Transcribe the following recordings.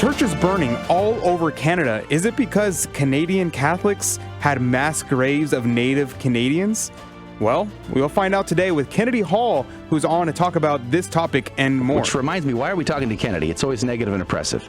churches burning all over Canada, is it because Canadian Catholics had mass graves of Native Canadians? Well, we'll find out today with Kennedy Hall, who's on to talk about this topic and more. Which reminds me, why are we talking to Kennedy? It's always negative and oppressive.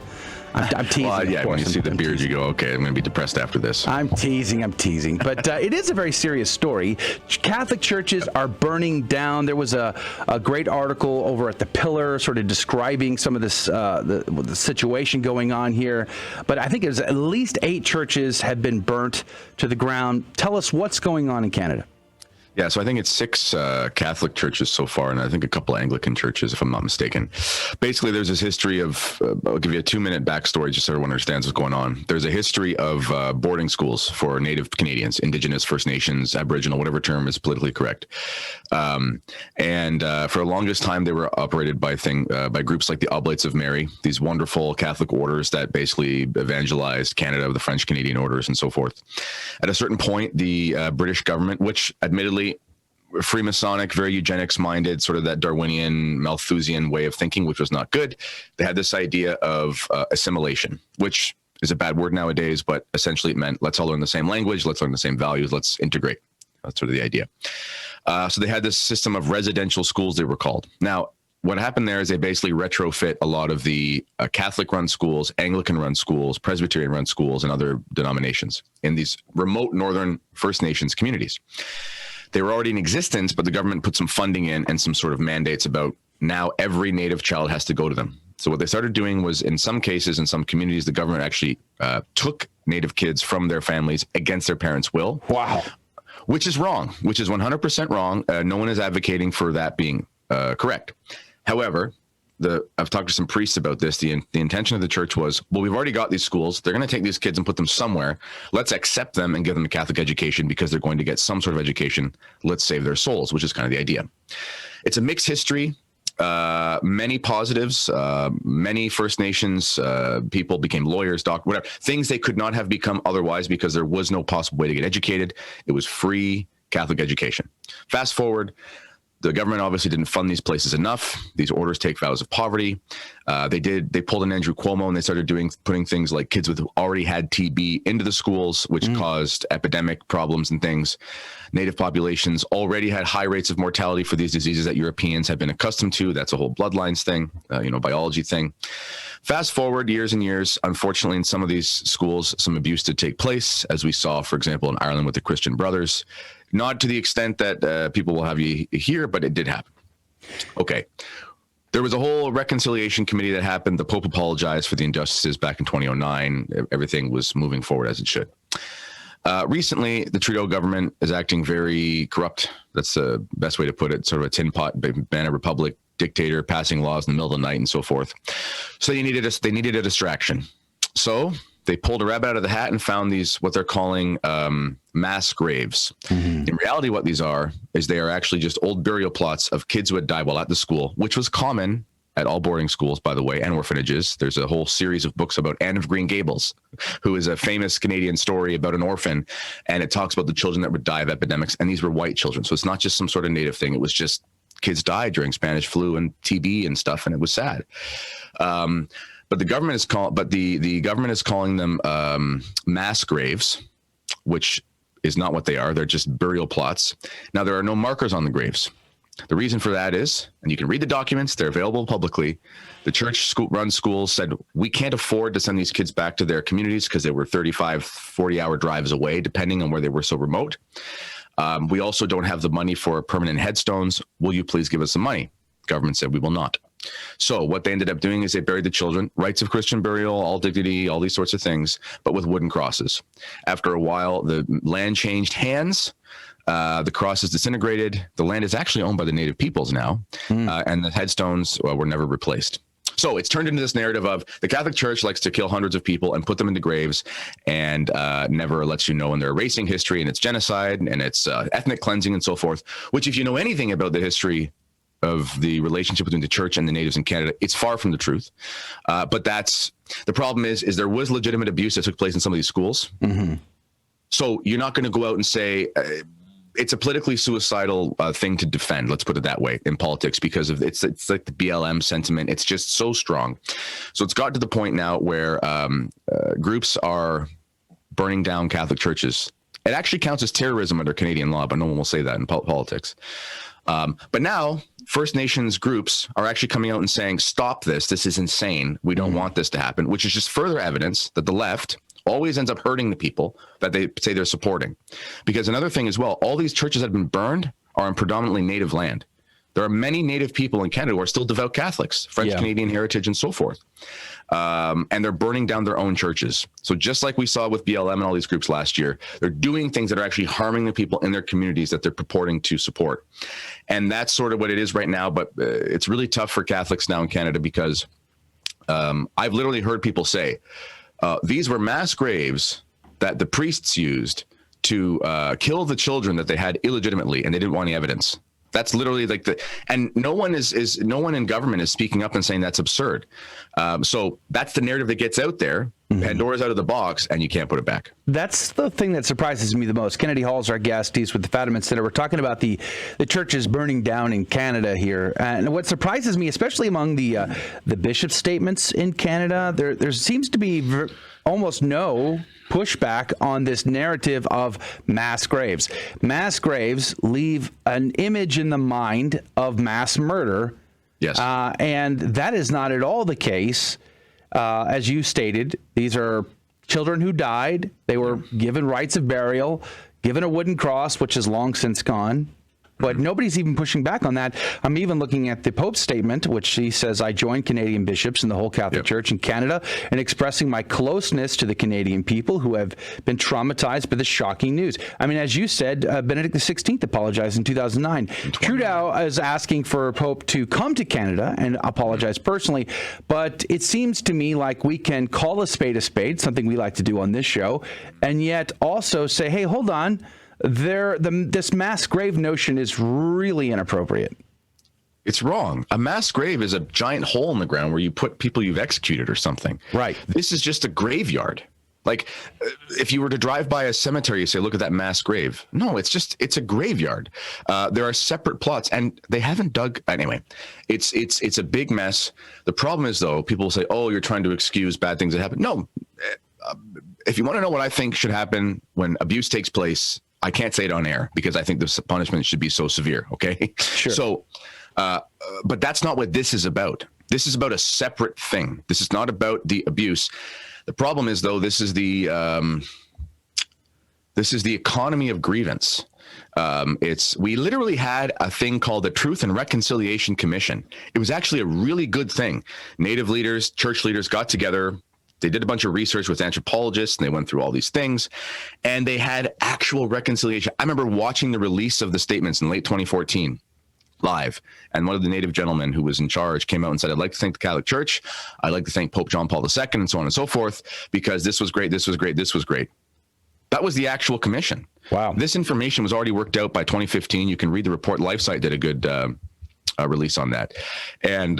I'm teasing. Well, yeah, when you see the beard, you go, okay, I'm going to be depressed after this. I'm teasing. But it is a very serious story. Catholic churches are burning down. There was a great article over at The Pillar sort of describing some of this the situation going on here. But I think it was at least 8 churches have been burnt to the ground. Tell us what's going on in Canada. Yeah, so I think it's 6 Catholic churches so far, and I think a couple Anglican churches, if I'm not mistaken. Basically, there's this history of, I'll give you a 2-minute backstory just so everyone understands what's going on. There's a history of boarding schools for Native Canadians, Indigenous, First Nations, Aboriginal, whatever term is politically correct. And for the longest time, they were operated by groups like the Oblates of Mary, these wonderful Catholic orders that basically evangelized Canada, the French Canadian orders, and so forth. At a certain point, the British government, which admittedly Freemasonic, very eugenics-minded, sort of that Darwinian, Malthusian way of thinking, which was not good. They had this idea of assimilation, which is a bad word nowadays, but essentially it meant let's all learn the same language, let's learn the same values, let's integrate. That's sort of the idea. So they had this system of residential schools, they were called. Now, what happened there is they basically retrofit a lot of the Catholic-run schools, Anglican-run schools, Presbyterian-run schools, and other denominations in these remote northern First Nations communities. They were already in existence, but the government put some funding in and some sort of mandates about now every Native child has to go to them. So what they started doing was, in some cases, in some communities, the government actually took Native kids from their families against their parents' will. Wow. Which is wrong, which is 100% wrong. No one is advocating for that being correct. However, I've talked to some priests about this. The intention of the church was, well, we've already got these schools. They're going to take these kids and put them somewhere. Let's accept them and give them a Catholic education because they're going to get some sort of education. Let's save their souls, which is kind of the idea. It's a mixed history. Many positives. Many First Nations people became lawyers, doctors, whatever. Things they could not have become otherwise because there was no possible way to get educated. It was free Catholic education. Fast forward. The government obviously didn't fund these places enough. These orders take vows of poverty. They pulled in Andrew Cuomo and they started putting things like kids with already had TB into the schools, which caused epidemic problems and things. Native populations already had high rates of mortality for these diseases that Europeans have been accustomed to. That's a whole bloodlines thing, biology thing. Fast forward years and years, unfortunately, in some of these schools, some abuse did take place, as we saw, for example, in Ireland with the Christian Brothers. Not to the extent that people will have you hear, but it did happen. Okay. There was a whole reconciliation committee that happened. The Pope apologized for the injustices back in 2009. Everything was moving forward as it should. Recently, the Trudeau government is acting very corrupt. That's the best way to put it. Sort of a tin pot banana republic dictator passing laws in the middle of the night and so forth. So they needed a distraction. So they pulled a rabbit out of the hat and found these, what they're calling mass graves. Mm-hmm. In reality, what these are is they are actually just old burial plots of kids who had died while at the school, which was common at all boarding schools, by the way, and orphanages. There's a whole series of books about Anne of Green Gables, who is a famous Canadian story about an orphan, and it talks about the children that would die of epidemics, and these were white children. So it's not just some sort of native thing. It was just kids died during Spanish flu and TB and stuff, and it was sad. But the government is calling them mass graves, which is not what they are. They're just burial plots. Now, there are no markers on the graves. The reason for that is, and you can read the documents, they're available publicly. The church-run schools said, we can't afford to send these kids back to their communities because they were 35, 40-hour drives away, depending on where they were so remote. We also don't have the money for permanent headstones. Will you please give us some money? Government said, we will not. So what they ended up doing is they buried the children, rites of Christian burial, all dignity, all these sorts of things, but with wooden crosses. After a while, the land changed hands. The cross is disintegrated. The land is actually owned by the native peoples now, and the headstones were never replaced. So it's turned into this narrative of the Catholic Church likes to kill hundreds of people and put them into graves and never lets you know when they're erasing history, and it's genocide and it's ethnic cleansing and so forth, which if you know anything about the history of the relationship between the church and the natives in Canada, it's far from the truth. But that's the problem is there was legitimate abuse that took place in some of these schools. Mm-hmm. So you're not going to go out and say, it's a politically suicidal thing to defend. Let's put it that way in politics, because of it's like the BLM sentiment. It's just so strong. So it's got to the point now where groups are burning down Catholic churches. It actually counts as terrorism under Canadian law, but no one will say that in politics. But now First Nations groups are actually coming out and saying, stop this. This is insane. We don't want this to happen, which is just further evidence that the left always ends up hurting the people that they say they're supporting. Because another thing as well, all these churches that have been burned are on predominantly native land. There are many native people in Canada who are still devout Catholics, French Canadian heritage and so forth. And they're burning down their own churches. So just like we saw with BLM and all these groups last year, they're doing things that are actually harming the people in their communities that they're purporting to support. And that's sort of what it is right now. But it's really tough for Catholics now in Canada, because I've literally heard people say, these were mass graves that the priests used to kill the children that they had illegitimately, and they didn't want any evidence. That's literally like and no one no one in government is speaking up and saying that's absurd. So that's the narrative that gets out there. Pandora's out of the box, and you can't put it back. That's the thing that surprises me the most. Kennedy Hall's our guest. He's with the Fatima Center. We're talking about the churches burning down in Canada here. And what surprises me, especially among the bishop's statements in Canada, there seems to be almost no pushback on this narrative of mass graves. Mass graves leave an image in the mind of mass murder. Yes. And that is not at all the case. As you stated, these are children who died. They were given rites of burial, given a wooden cross, which is long since gone. But nobody's even pushing back on that. I'm even looking at the Pope's statement, which he says, I join Canadian bishops and the whole Catholic Church in Canada in expressing my closeness to the Canadian people who have been traumatized by this shocking news. I mean, as you said, Benedict XVI apologized in 2009. Trudeau is asking for Pope to come to Canada and apologize personally. But it seems to me like we can call a spade, something we like to do on this show, and yet also say, hey, hold on. This mass grave notion is really inappropriate. It's wrong. A mass grave is a giant hole in the ground where you put people you've executed or something. Right. This is just a graveyard. Like, if you were to drive by a cemetery, you say, look at that mass grave. No, it's a graveyard. There are separate plots, and they haven't dug. Anyway, it's a big mess. The problem is, though, people say, oh, you're trying to excuse bad things that happen. No. If you want to know what I think should happen when abuse takes place, I can't say it on air because I think the punishment should be so severe. Okay. Sure. So, but that's not what this is about. This is about a separate thing. This is not about the abuse. The problem is, though, this is the economy of grievance. We literally had a thing called the Truth and Reconciliation Commission. It was actually a really good thing. Native leaders, church leaders got together. They did a bunch of research with anthropologists, and they went through all these things, and they had actual reconciliation. I remember watching the release of the statements in late 2014 live, and one of the Native gentlemen who was in charge came out and said, I'd like to thank the Catholic Church. I'd like to thank Pope John Paul II, and so on and so forth, because this was great, this was great, this was great. That was the actual commission. Wow. This information was already worked out by 2015. You can read the report. LifeSite did a good release on that. And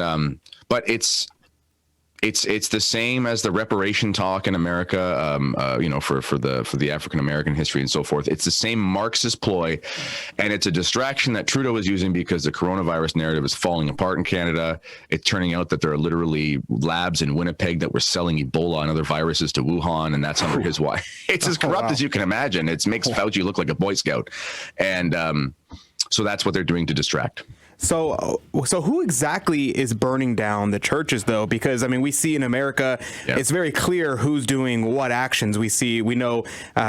but it's the same as the reparation talk in America, for the African American history and so forth. It's the same Marxist ploy, and it's a distraction that Trudeau is using because the coronavirus narrative is falling apart in Canada. It's turning out that there are literally labs in Winnipeg that were selling Ebola and other viruses to Wuhan, and that's under his watch. It's as corrupt as you can imagine. It makes Fauci look like a Boy Scout, and so that's what they're doing to distract. So who exactly is burning down the churches, though? Because, I mean, we see in America, it's very clear who's doing what actions. We know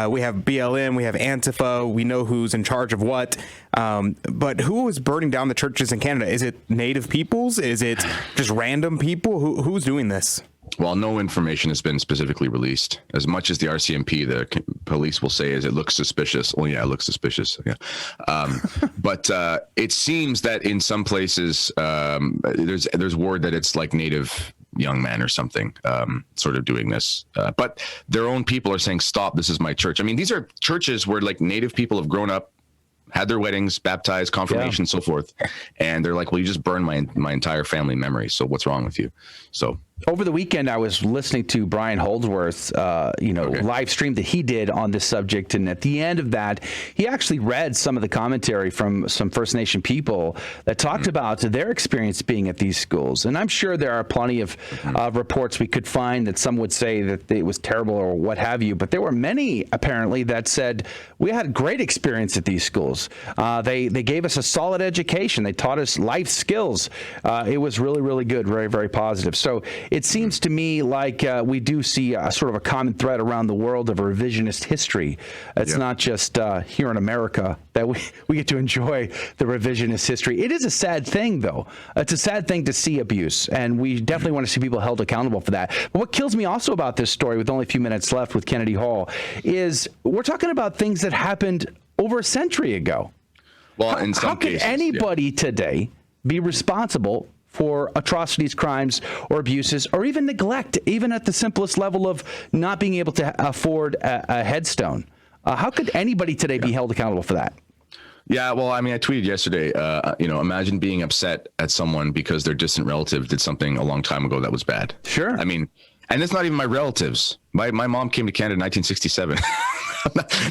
we have BLM, we have Antifa, we know who's in charge of what. But who is burning down the churches in Canada? Is it Native peoples? Is it just random people? Who's doing this? Well, no information has been specifically released. As much as the RCMP, the police will say, is it looks suspicious. Oh, yeah, it looks suspicious. Yeah. But it seems that in some places, there's word that it's like Native young men or something sort of doing this. But their own people are saying, stop, this is my church. I mean, these are churches where like Native people have grown up, had their weddings, baptized, confirmation, so forth. And they're like, well, you just burned my entire family memory. So what's wrong with you? So Over the weekend, I was listening to Brian Holdsworth's, live stream that he did on this subject, and at the end of that, he actually read some of the commentary from some First Nation people that talked about their experience being at these schools. And I'm sure there are plenty of reports we could find that some would say that it was terrible or what have you, but there were many apparently that said we had great experience at these schools. They gave us a solid education. They taught us life skills. It was really, really good, very, very positive. So it seems to me like we do see a sort of a common thread around the world of revisionist history. It's not just here in America that we get to enjoy the revisionist history. It is a sad thing, though. It's a sad thing to see abuse, and we definitely want to see people held accountable for that. But what kills me also about this story, with only a few minutes left with Kennedy Hall, is we're talking about things that happened over a century ago. Well, in some cases, how could anybody today be responsible for atrocities, crimes, or abuses, or even neglect, even at the simplest level of not being able to afford a headstone? How could anybody today be held accountable for that? Yeah, well, I mean, I tweeted yesterday, imagine being upset at someone because their distant relative did something a long time ago that was bad. Sure. I mean, and it's not even my relatives. My mom came to Canada in 1967.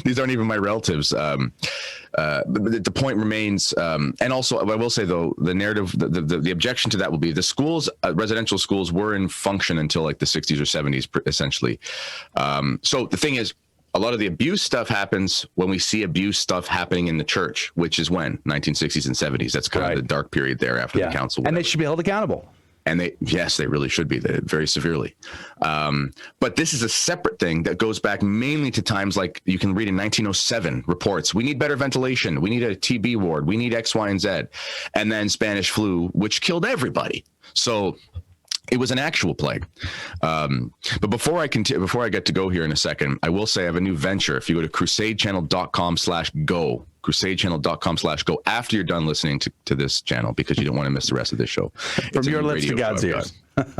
These aren't even my relatives. But the point remains, and also I will say though, the narrative, the objection to that will be the schools, residential schools, were in function until like the 60s or 70s, essentially. So the thing is, a lot of the abuse stuff happens when we see abuse stuff happening in the church, which is when 1960s and 70s. That's kind of the dark period there after the council. And they should be held accountable. And they really should be, very severely. But this is a separate thing that goes back mainly to times like you can read in 1907 reports. We need better ventilation. We need a TB ward. We need X, Y, and Z. And then Spanish flu, which killed everybody. So it was an actual plague. But before I get to go here in a second, I will say I have a new venture. If you go to crusadechannel.com/go, crusadechannel.com/go after you're done listening to this channel, because you don't want to miss the rest of this show. From your lips to God's ears.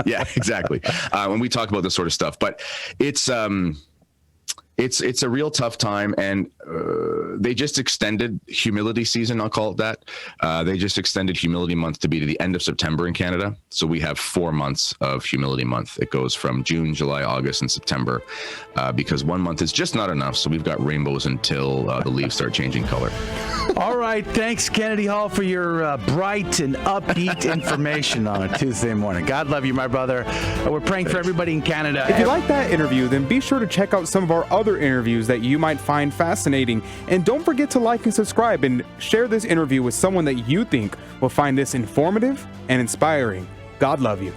Yeah, exactly. When we talk about this sort of stuff, but it's a real tough time, and they just extended humility season. I'll call it that. They just extended humility month to be to the end of September in Canada. So we have 4 months of humility month. It goes from June, July, August, and September, because 1 month is just not enough. So we've got rainbows until the leaves start changing color. All right. Thanks, Kennedy Hall, for your bright and upbeat information on a Tuesday morning. God love you, my brother. We're praying for everybody in Canada. If you like that interview, then be sure to check out some of our other interviews that you might find fascinating. And don't forget to like and subscribe and share this interview with someone that you think will find this informative and inspiring. God love you.